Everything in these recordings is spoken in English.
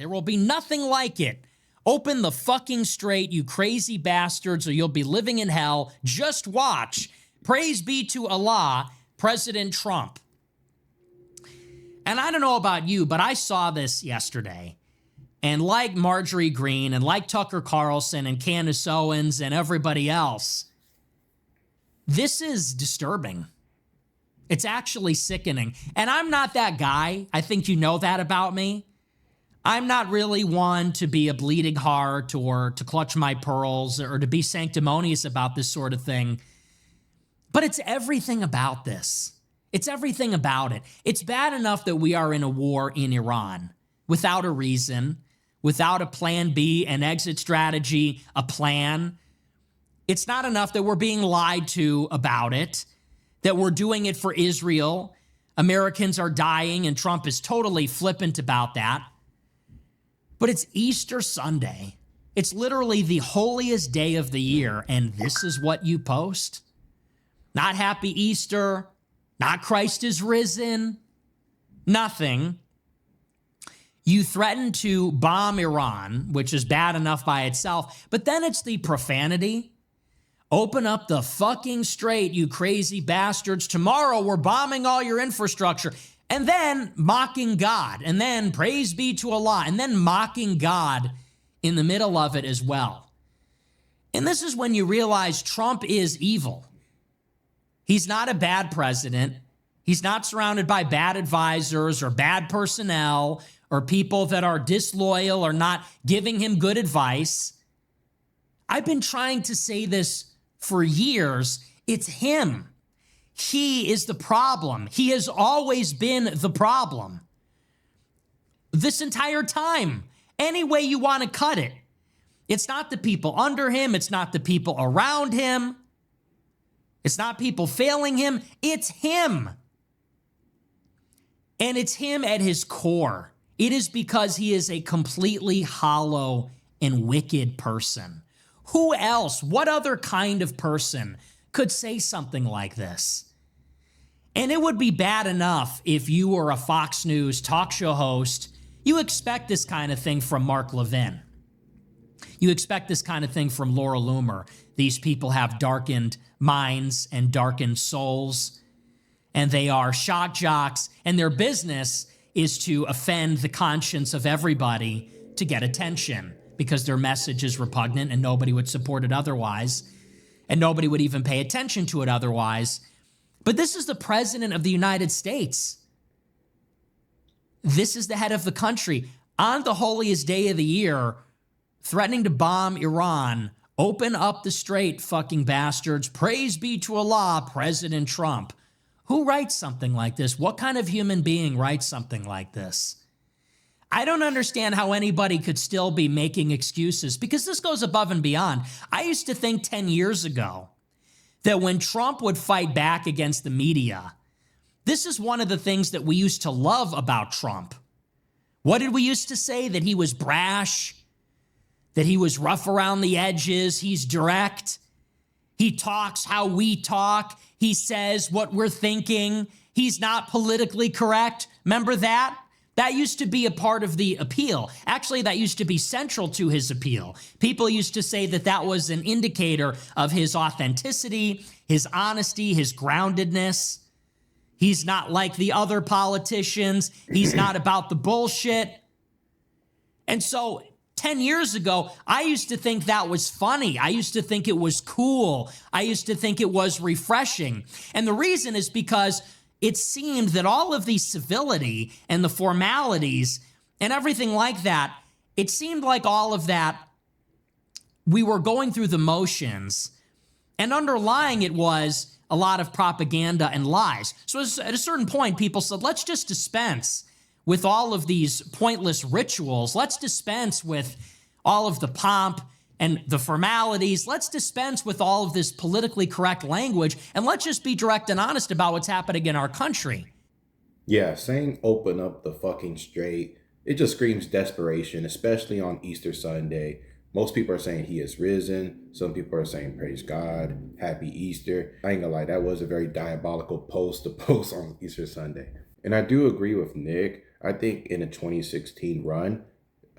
There will be nothing like it. Open the fucking strait, you crazy bastards, or you'll be living in hell. Just watch. Praise be to Allah, President Trump. And I don't know about you, but I saw this yesterday. And like Marjorie Greene and like Tucker Carlson and Candace Owens and everybody else, this is disturbing. It's actually sickening. And I'm not that guy. I think you know that about me. I'm not really one to be a bleeding heart or to clutch my pearls or to be sanctimonious about this sort of thing. But it's everything about this. It's everything about it. It's bad enough that we are in a war in Iran without a reason, without a plan B, an exit strategy, a plan. It's not enough that we're being lied to about it, that we're doing it for Israel. Americans are dying, and Trump is totally flippant about that. But it's Easter Sunday. It's literally the holiest day of the year, and this is what you post? Not Happy Easter, not Christ is risen, nothing. You threaten to bomb Iran, which is bad enough by itself, but then it's the profanity. Open up the fucking strait, you crazy bastards. Tomorrow we're bombing all your infrastructure. And then mocking God. And then praise be to Allah. And then mocking God in the middle of it as well. And this is when you realize Trump is evil. He's not a bad president. He's not surrounded by bad advisors or bad personnel or people that are disloyal or not giving him good advice. I've been trying to say this for years. It's him. He is the problem. He has always been the problem. This entire time, any way you want to cut it. It's not the people under him. It's not the people around him. It's not people failing him. It's him. And it's him at his core. It is because he is a completely hollow and wicked person. Who else, what other kind of person could say something like this? And it would be bad enough if you were a Fox News talk show host. You expect this kind of thing from Mark Levin. You expect this kind of thing from Laura Loomer. These people have darkened minds and darkened souls, and they are shock jocks, and their business is to offend the conscience of everybody to get attention because their message is repugnant and nobody would support it otherwise, and nobody would even pay attention to it otherwise. But this is the president of the United States. This is the head of the country on the holiest day of the year, threatening to bomb Iran. Open up the strait, fucking bastards. Praise be to Allah, President Trump. Who writes something like this? What kind of human being writes something like this? I don't understand how anybody could still be making excuses because this goes above and beyond. I used to think 10 years ago that when Trump would fight back against the media, this is one of the things that we used to love about Trump. What did we used to say? That he was brash, that he was rough around the edges, he's direct, he talks how we talk, he says what we're thinking, he's not politically correct. Remember that? That used to be a part of the appeal. Actually, that used to be central to his appeal. People used to say that that was an indicator of his authenticity, his honesty, his groundedness. He's not like the other politicians. He's not about the bullshit. And so 10 years ago, I used to think that was funny. I used to think it was cool. I used to think it was refreshing. And the reason is because it seemed that all of the civility and the formalities and everything like that, it seemed like all of that, we were going through the motions, and underlying it was a lot of propaganda and lies. So at a certain point, people said, let's just dispense with all of these pointless rituals. Let's dispense with all of the pomp and the formalities. Let's dispense with all of this politically correct language, and let's just be direct and honest about what's happening in our country. Yeah, saying open up the fucking strait, it just screams desperation, especially on Easter Sunday. Most people are saying he is risen. Some people are saying praise God, happy Easter. I ain't gonna lie, that was a very diabolical post to post on Easter Sunday. And I do agree with Nick. I think in a 2016 run,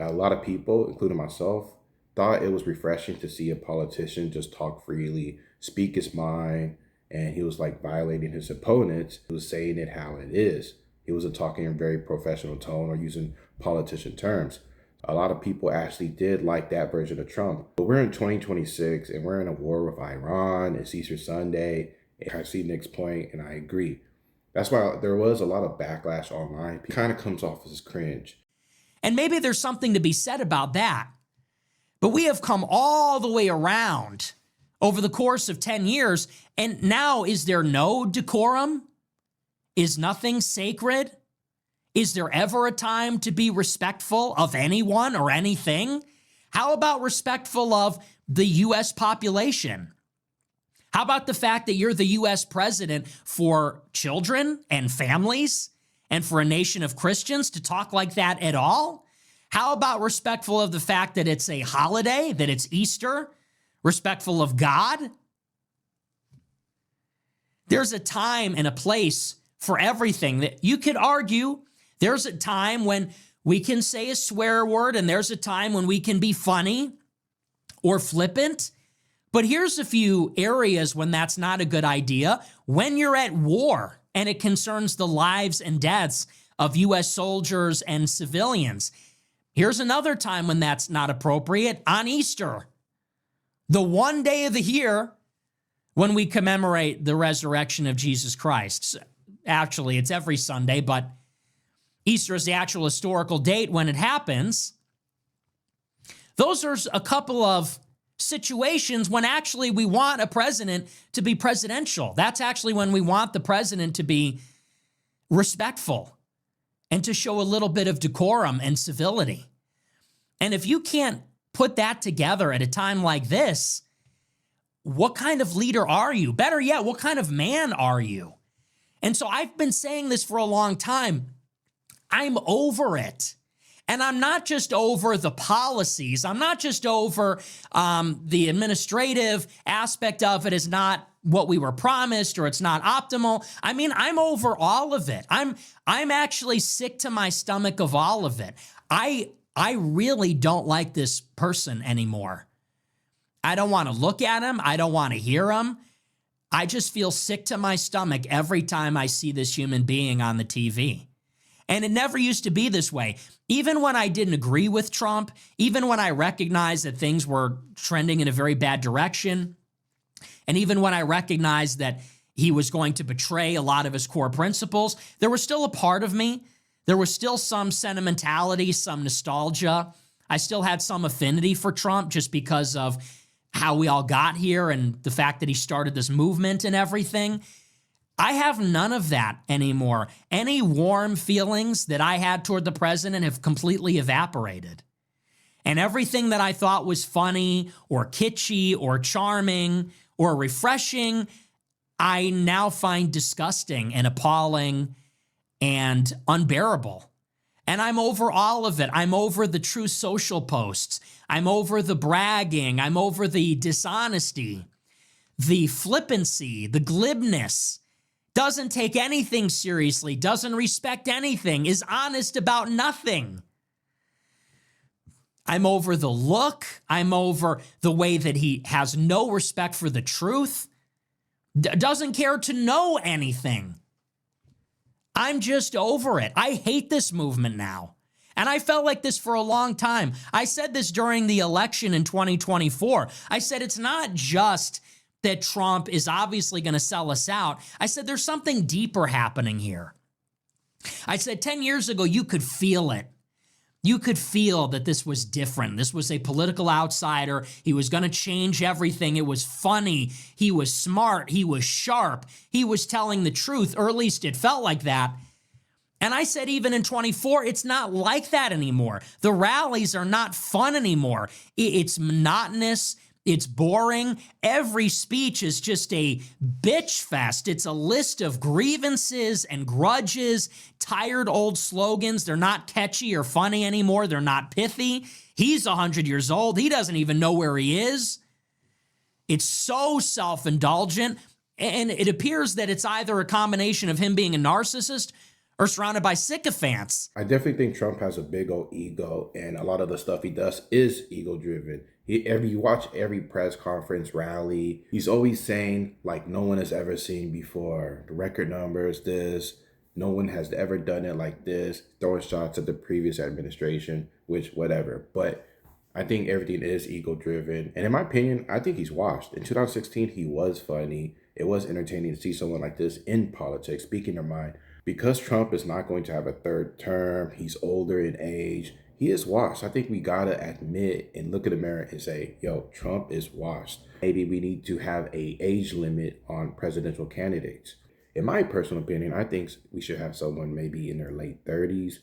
A lot of people, including myself, thought it was refreshing to see a politician just talk freely, speak his mind, and he was like violating his opponents. He was saying it how it is. He wasn't talking in a very professional tone or using politician terms. A lot of people actually did like that version of Trump. But we're in 2026 and we're in a war with Iran. It's Easter Sunday. I see Nick's point and I agree. That's why there was a lot of backlash online. It kind of comes off as cringe. And maybe there's something to be said about that. But we have come all the way around over the course of 10 years. And now, is there no decorum? Is nothing sacred? Is there ever a time to be respectful of anyone or anything? How about respectful of the U.S. population? How about the fact that you're the U.S. president for children and families and for a nation of Christians to talk like that at all? How about respectful of the fact that it's a holiday, that it's Easter, respectful of God? There's a time and a place for everything. That you could argue there's a time when we can say a swear word and there's a time when we can be funny or flippant. But here's a few areas when that's not a good idea. When you're at war and it concerns the lives and deaths of U.S. soldiers and civilians. Here's another time when that's not appropriate. On Easter, the one day of the year when we commemorate the resurrection of Jesus Christ. Actually, it's every Sunday, but Easter is the actual historical date when it happens. Those are a couple of situations when actually we want a president to be presidential. That's actually when we want the president to be respectful and to show a little bit of decorum and civility. And if you can't put that together at a time like this, what kind of leader are you? Better yet, what kind of man are you? And so I've been saying this for a long time. I'm over it. And I'm not just over the policies. I'm not just over the administrative aspect of it is not what we were promised or it's not optimal. I mean, I'm over all of it. I'm actually sick to my stomach of all of it. I really don't like this person anymore. I don't want to look at him. I don't want to hear him. I just feel sick to my stomach every time I see this human being on the TV. And it never used to be this way. Even when I didn't agree with Trump, even when I recognized that things were trending in a very bad direction, and even when I recognized that he was going to betray a lot of his core principles, there was still a part of me. There was still some sentimentality, some nostalgia. I still had some affinity for Trump just because of how we all got here and the fact that he started this movement and everything. I have none of that anymore. Any warm feelings that I had toward the president have completely evaporated. And everything that I thought was funny or kitschy or charming or refreshing, I now find disgusting and appalling and unbearable. And I'm over all of it. I'm over the true social posts. I'm over the bragging. I'm over the dishonesty, the flippancy, the glibness. Doesn't take anything seriously, doesn't respect anything, is honest about nothing. I'm over the look. I'm over the way that he has no respect for the truth, doesn't care to know anything. I'm just over it. I hate this movement now. And I felt like this for a long time. I said this during the election in 2024. I said it's not just that Trump is obviously going to sell us out. I said there's something deeper happening here. I said 10 years ago, you could feel it. You could feel that this was different. This was a political outsider. He was going to change everything. It was funny. He was smart. He was sharp. He was telling the truth, or at least it felt like that. And I said even in 24, it's not like that anymore. The rallies are not fun anymore. It's monotonous. It's boring. Every speech is just a bitch fest. It's a list of grievances and grudges, tired old slogans. They're not catchy or funny anymore. They're not pithy. He's 100 years old. He doesn't even know where he is. It's so self-indulgent. And it appears that it's either a combination of him being a narcissist or surrounded by sycophants. I definitely think Trump has a big old ego, and a lot of the stuff he does is ego driven. You watch every press conference, rally, he's always saying like no one has ever seen before. The record numbers, this, no one has ever done it like this, throwing shots at the previous administration, which whatever. But I think everything is ego driven. And in my opinion, I think he's washed. In 2016, he was funny. It was entertaining to see someone like this in politics, speaking their mind. Because Trump is not going to have a third term, he's older in age, he is washed. I think we gotta admit and look at the mirror and say, yo, Trump is washed. Maybe we need to have a age limit on presidential candidates. In my personal opinion, I think we should have someone maybe in their late 30s,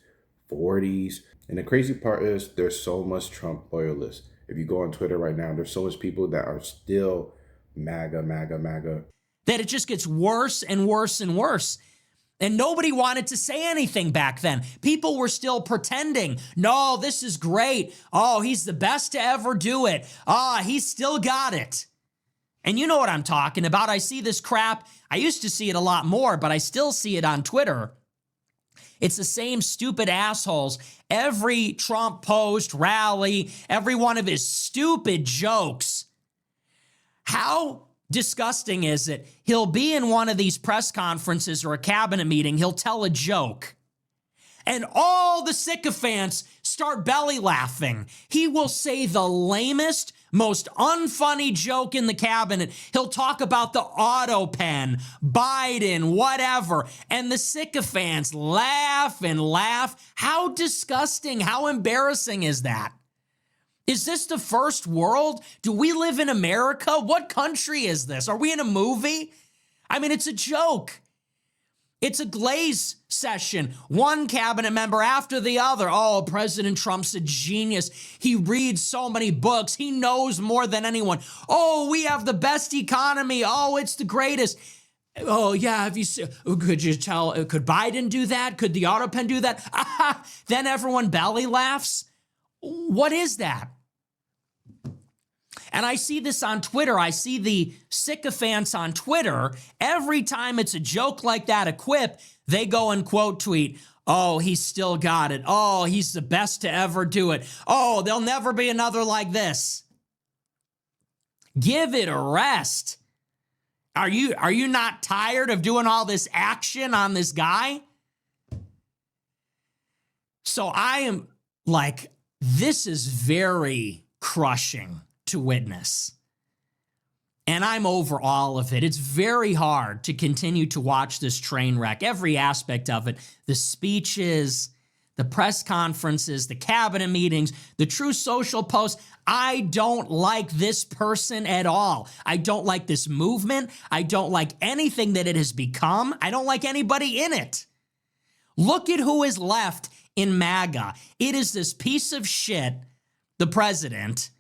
40s. And the crazy part is there's so much Trump loyalists. If you go on Twitter right now, there's so much people that are still MAGA, MAGA, MAGA. That it just gets worse and worse and worse. And nobody wanted to say anything back then. People were still pretending, no, this is great. Oh, he's the best to ever do it. He's still got it. And you know what I'm talking about. I see this crap. I used to see it a lot more, but I still see it on Twitter. It's the same stupid assholes. Every Trump post, rally, every one of his stupid jokes. How disgusting is it? He'll be in one of these press conferences or a cabinet meeting. He'll tell a joke. And all the sycophants start belly laughing. He will say the lamest, most unfunny joke in the cabinet. He'll talk about the auto pen, Biden, whatever. And the sycophants laugh and laugh. How disgusting, how embarrassing is that? Is this the first world? Do we live in America? What country is this? Are we in a movie? I mean, it's a joke. It's a glaze session. One cabinet member after the other. Oh, President Trump's a genius. He reads so many books. He knows more than anyone. Oh, we have the best economy. Oh, it's the greatest. Oh, yeah, could you tell, could Biden do that? Could the auto pen do that? Then everyone belly laughs. What is that? And I see this on Twitter. I see the sycophants on Twitter. Every time it's a joke like that, a quip, they go and quote tweet, oh, he's still got it. Oh, he's the best to ever do it. Oh, there'll never be another like this. Give it a rest. Are you not tired of doing all this action on this guy? So I am like, this is very crushing to witness. And I'm over all of it. It's very hard to continue to watch this train wreck, every aspect of it, the speeches, the press conferences, the cabinet meetings, the True Social posts. I don't like this person at all. I don't like this movement. I don't like anything that it has become. I don't like anybody in it. Look at who is left in MAGA. It is this piece of shit, the president.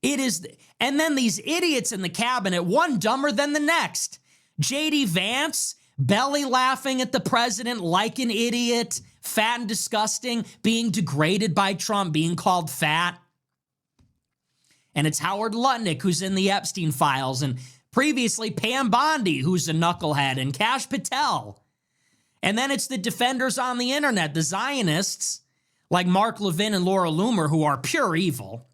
It is, and then these idiots in the cabinet, one dumber than the next. J.D. Vance, belly laughing at the president like an idiot, fat and disgusting, being degraded by Trump, being called fat. And it's Howard Lutnick, who's in the Epstein files, and previously Pam Bondi, who's a knucklehead, and Kash Patel. And then it's the defenders on the internet, the Zionists, like Mark Levin and Laura Loomer, who are pure evil.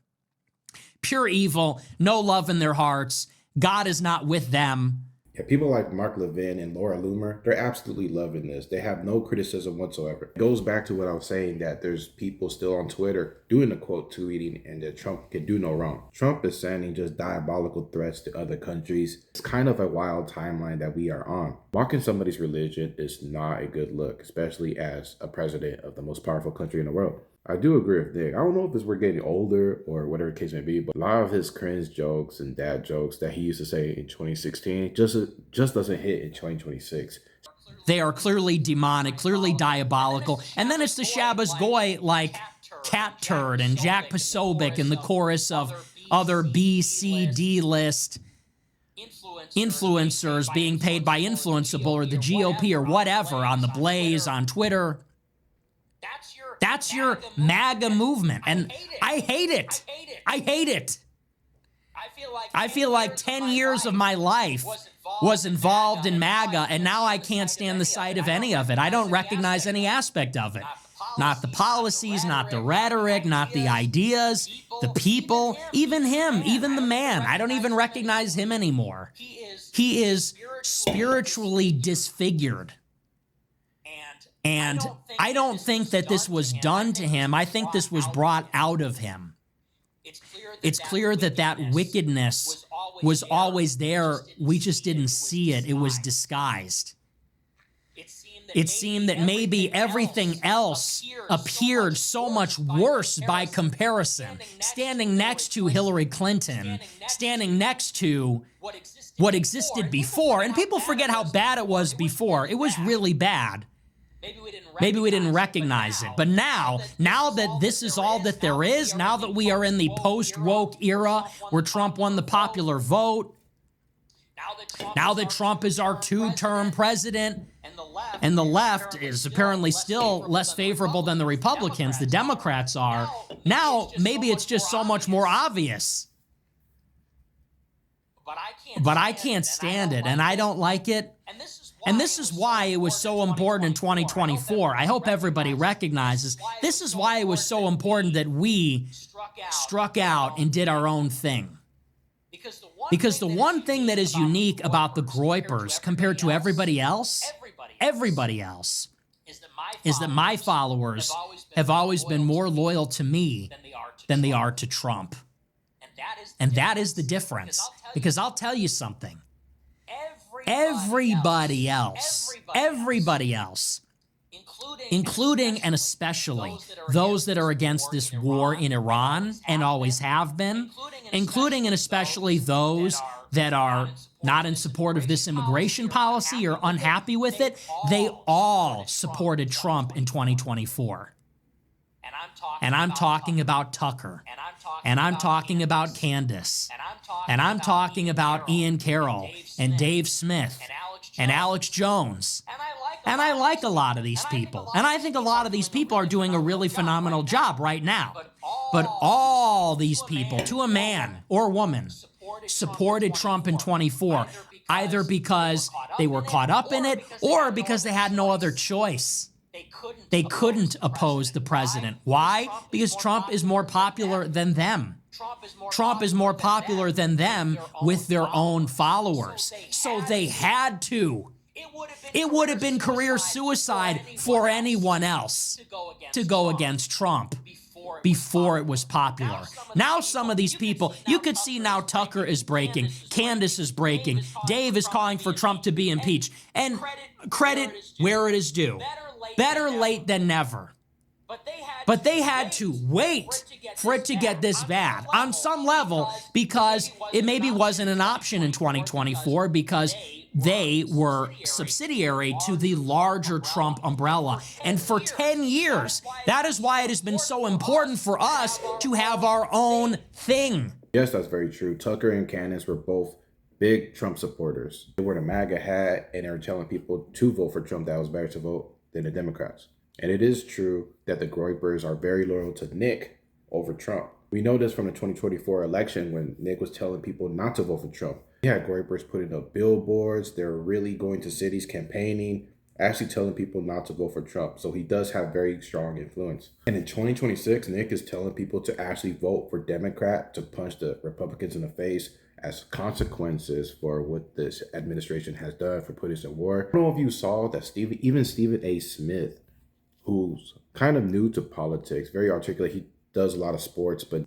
Pure evil, no love in their hearts. God is not with them. Yeah, people like Mark Levin and Laura Loomer, they're absolutely loving this. They have no criticism whatsoever. It goes back to what I was saying, that there's people still on Twitter doing the quote tweeting and that Trump can do no wrong. Trump is sending just diabolical threats to other countries. It's kind of a wild timeline that we are on. Mocking somebody's religion is not a good look, especially as a president of the most powerful country in the world. I do agree with Nick. I don't know if it's we're getting older or whatever the case may be, but a lot of his cringe jokes and dad jokes that he used to say in 2016 just doesn't hit in 2026. They are clearly demonic, clearly diabolical. And then it's the Shabbos Goy like Cat Turd and Jack Posobiec in the chorus of other B, C, D list influencers being paid by Influenceable or the GOP or whatever on the Blaze, on Twitter. That's your MAGA movement. And I hate it. I hate it. I feel like 10 years of my life was involved in MAGA, and now I can't stand the sight of any of it. I don't recognize any aspect of it. Not the policies, not the rhetoric, not the ideas, the people, even him, even the man. I don't even recognize him anymore. He is spiritually disfigured. And I don't think that this was done to him. I think this was brought out of him. It's clear that that wickedness was always there. We just didn't see it. It was disguised. It seemed that maybe everything else appeared so much worse by comparison. Standing next to Hillary Clinton, standing next to what existed before. And people forget how bad it was before. It was really bad. Maybe we didn't recognize it. But now that this is all that there is, now that we are in the post-woke era where Trump won the popular vote, now that Trump is our two-term president, and the left is apparently still less favorable than the Republicans, the Democrats are, now maybe it's just so much more obvious. But I can't stand it, and I don't like it. And this is why it was so important in 2024. I hope everybody recognizes this is why it was so important that we struck out and did our own thing. Because the one thing that is unique about the Groypers compared to everybody else, is that my followers have always been more loyal to me than they are to Trump. And that is the difference. Because I'll tell you something. Everybody else, including and especially those that are against this war in Iran and always have been, including and especially those that are not in support of this immigration policy or unhappy with it, they all supported Trump in 2024. And I'm talking about Tucker. And I'm talking about Candace. And I'm talking about Ian Carroll and Dave Smith and Alex Jones. And I like a lot of these people. And I think a lot of these people are doing a really phenomenal job right now. But all these people, to a man or woman, supported Trump in 24, either because they were caught up in it or because they had no other choice. They couldn't oppose the president. Why? Because Trump is more popular than them. Trump is more popular than them with their own followers. So they had to. It would have been career suicide for anyone else to go against Trump before it was popular. Now some of these people, you could see now Tucker is breaking, Candace is breaking, Dave is calling for Trump to be impeached. And credit where it is due. Better late than never. But they had to wait for it to get this bad on some level because it maybe wasn't an option in 2024 because they were subsidiary to the larger Trump umbrella. And for 10 years, that is why it has been so important for us to have our own thing. Yes, that's very true. Tucker and Candace were both big Trump supporters. They wore the MAGA hat and they were telling people to vote for Trump, that it was better to vote than the Democrats. And it is true that the Groypers are very loyal to Nick over Trump. We know this from the 2024 election when Nick was telling people not to vote for Trump. He had Groypers putting up billboards. They're really going to cities campaigning, actually telling people not to vote for Trump. So he does have very strong influence. And in 2026, Nick is telling people to actually vote for Democrat to punch the Republicans in the face as consequences for what this administration has done for putting us in war. I don't know if you saw that even Stephen A. Smith, who's kind of new to politics, very articulate. He does a lot of sports, but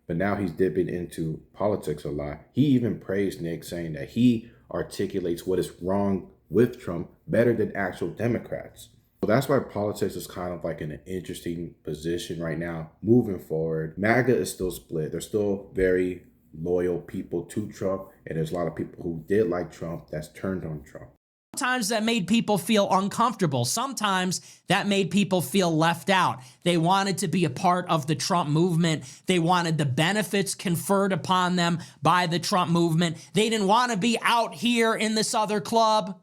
now he's dipping into politics a lot. He even praised Nick, saying that he articulates what is wrong with Trump better than actual Democrats. So that's why politics is kind of like in an interesting position right now. Moving forward, MAGA is still split. There's still very loyal people to Trump, and there's a lot of people who did like Trump that's turned on Trump. Sometimes that made people feel uncomfortable. Sometimes that made people feel left out. They wanted to be a part of the Trump movement. They wanted the benefits conferred upon them by the Trump movement. They didn't want to be out here in this other club.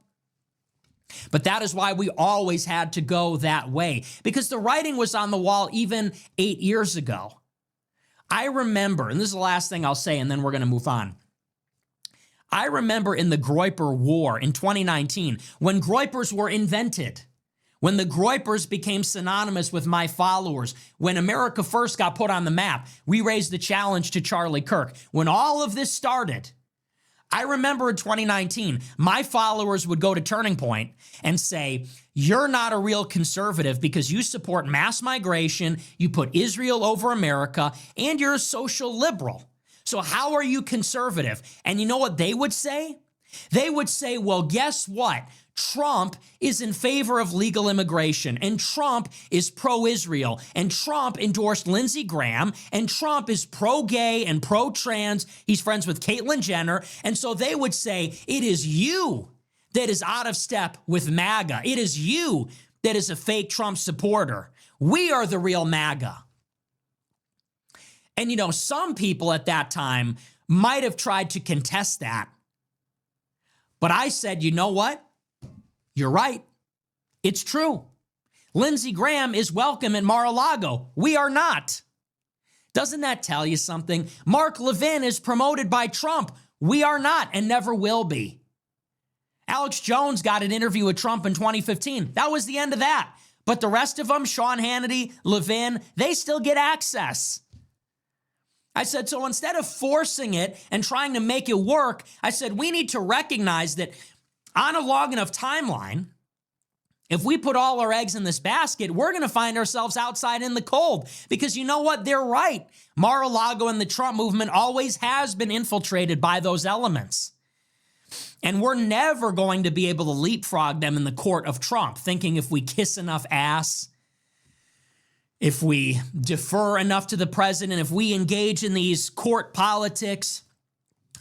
But that is why we always had to go that way, because the writing was on the wall even 8 years ago. I remember, and this is the last thing I'll say, and then we're going to move on. I remember in the Groyper War in 2019, when Groypers were invented, when the Groypers became synonymous with my followers, when America First got put on the map, we raised the challenge to Charlie Kirk. When all of this started, I remember in 2019, my followers would go to Turning Point and say, you're not a real conservative because you support mass migration, you put Israel over America, and you're a social liberal. So how are you conservative? And you know what they would say? They would say, well, guess what? Trump is in favor of legal immigration, and Trump is pro-Israel, and Trump endorsed Lindsey Graham, and Trump is pro-gay and pro-trans. He's friends with Caitlyn Jenner. And so they would say, it is you that is out of step with MAGA. It is you that is a fake Trump supporter. We are the real MAGA. And, you know, some people at that time might have tried to contest that. But I said, you know what? You're right. It's true. Lindsey Graham is welcome at Mar-a-Lago. We are not. Doesn't that tell you something? Mark Levin is promoted by Trump. We are not and never will be. Alex Jones got an interview with Trump in 2015. That was the end of that. But the rest of them, Sean Hannity, Levin, they still get access. I said, so instead of forcing it and trying to make it work, I said, we need to recognize that on a long enough timeline, if we put all our eggs in this basket, we're going to find ourselves outside in the cold. Because you know what? They're right. Mar-a-Lago and the Trump movement always has been infiltrated by those elements. And we're never going to be able to leapfrog them in the court of Trump, thinking if we kiss enough ass, if we defer enough to the president, if we engage in these court politics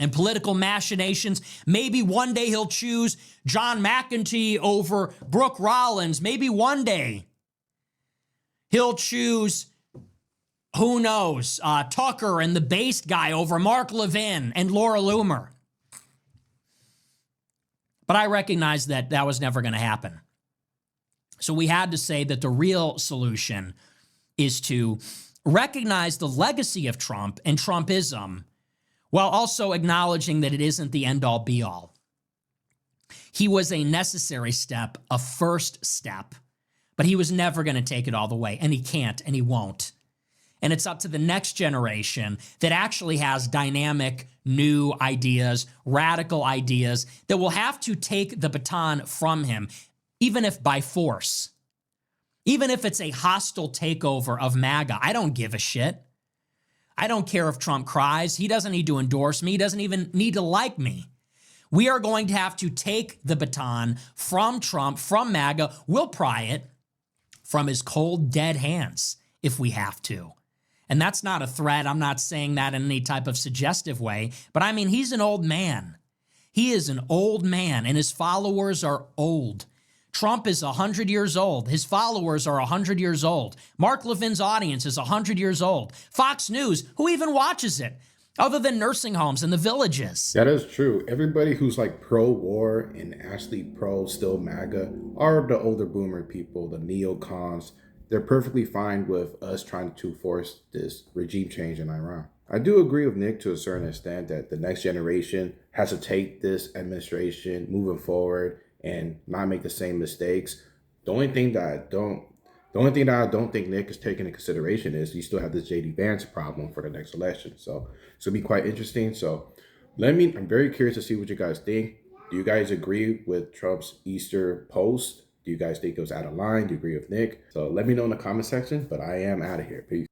and political machinations, maybe one day he'll choose John McEntee over Brooke Rollins. Maybe one day he'll choose, who knows, Tucker and the based guy over Mark Levin and Laura Loomer. But I recognize that that was never going to happen. So we had to say that the real solution is to recognize the legacy of Trump and Trumpism while also acknowledging that it isn't the end-all be-all. He was a necessary step, a first step, but he was never going to take it all the way, and he can't, and he won't. And it's up to the next generation that actually has dynamic, new ideas, radical ideas that will have to take the baton from him, even if by force. Even if it's a hostile takeover of MAGA, I don't give a shit. I don't care if Trump cries. He doesn't need to endorse me. He doesn't even need to like me. We are going to have to take the baton from Trump, from MAGA. We'll pry it from his cold, dead hands if we have to. And that's not a threat. I'm not saying that in any type of suggestive way. But I mean, he's an old man. He is an old man, and his followers are old. Trump is 100 years old. His followers are 100 years old. Mark Levin's audience is 100 years old. Fox News, who even watches it, other than nursing homes and the villages? That is true. Everybody who's like pro-war and actually pro-still MAGA are the older boomer people, the neocons. They're perfectly fine with us trying to force this regime change in Iran. I do agree with Nick to a certain extent that the next generation has to take this administration moving forward and not make the same mistakes. The only thing that I don't think Nick is taking into consideration is you still have this JD Vance problem for the next election. So it's gonna be quite interesting. So I'm very curious to see what you guys think. Do you guys agree with Trump's Easter post? Do you guys think it was out of line? Do you agree with Nick? So let me know in the comment section, but I am out of here. Peace.